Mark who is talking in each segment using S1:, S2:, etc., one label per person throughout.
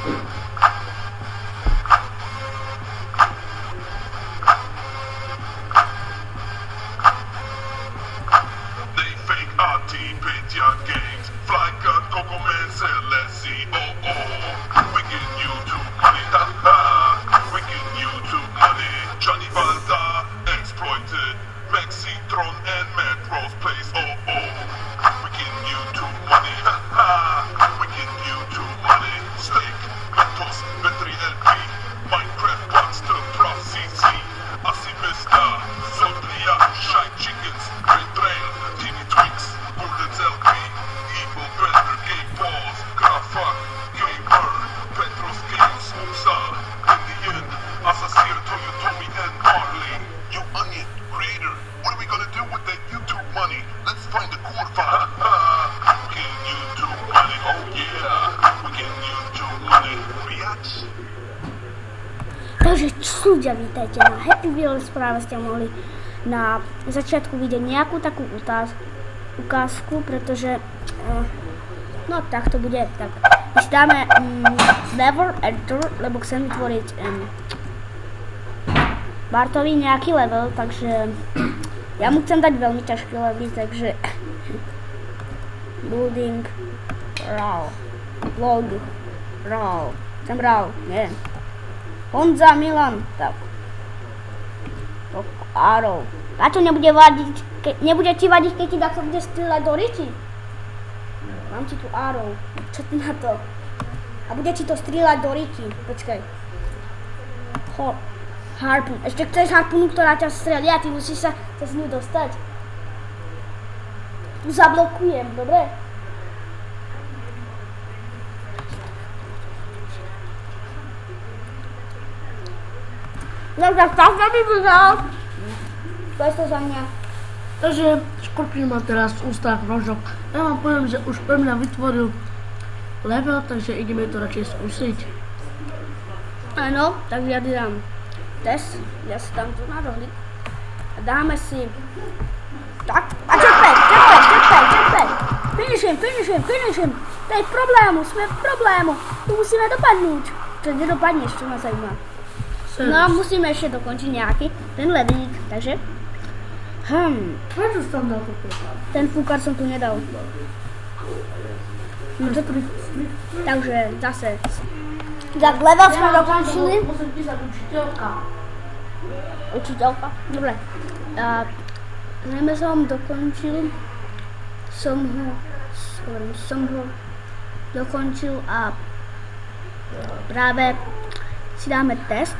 S1: Nej fake Artipedia games. Flaggan Cocoman Celessi. Oh oh. We get YouTube money. Ha ha. We get YouTube money. Johnny Valda exploited. Mexitron and Metros place. Oh oh. We get YouTube money. Ha ha. We get YouTube money. Steak, Mentos, Battery LP. Minecraft Monster Prof CC. Asimista, Zodria, Shy Chickens, Red Trail, TV Twix, Golden's LP, Evil Bender, Game Balls, Grafak, Gamer, Petros Games, Upsa, Indian, Asasir, Toyotomi, and Marley. You onion, creator, what are we gonna do with that YouTube money? Let's find the kurva, ha ha. We get YouTube money, oh yeah. We get YouTube money, biatch.
S2: Takže ľudia, vítajte na Happy Wheels, práve ste mohli na začiatku vidieť nejakú takú ukázku, pretože no tak to bude, tak my si dáme Never Enter, lebo chcem vytvoriť Bartovi nejaký level, takže ja mu chcem dať veľmi ťažký level, takže Building Raw Vlog Raw chcem Raw, neviem Honza Milan, tak. Arrow. A to nebude vadiť, nebude ti vadiť, keď ti takto bude strieľať do ryti? Mám ti tu Arrow. Čo ty na to? A bude ti to strieľať do ryti. Počkaj. Harpoon. Ešte chceš harpunu, ktorá ťa strieľa a ty musíš sa cez ňu dostať. Tu zablokujem, dobre? No tak by vyzal. To je to za mňa.
S3: Takže Škorpión má teraz v ústach rožok. Ja vám poviem, že už pre mňa vytvoril level, takže ideme to radšej skúsiť.
S2: Áno, tak ja dám test. Ja si dám tu na rohlík. A dáme si tak. A jetpack. Finishim. To je problému, sme v problému. Tu musíme dopadnúť. Čo nedopadneš, čo ma zaujíma. No a musíme ešte dokončiť nejaký ten levelík, takže
S3: Prečo si tam dal toto?
S2: ten fúkar som tu nedal. Takže zase tak level sme dokončili.
S3: Musím písať učiteľka.
S2: Učiteľka? Dobre. A zrejme som dokončil. Som ho dokončil a práve si dáme test.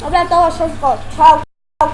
S2: Dobre, to je všetko. Čau.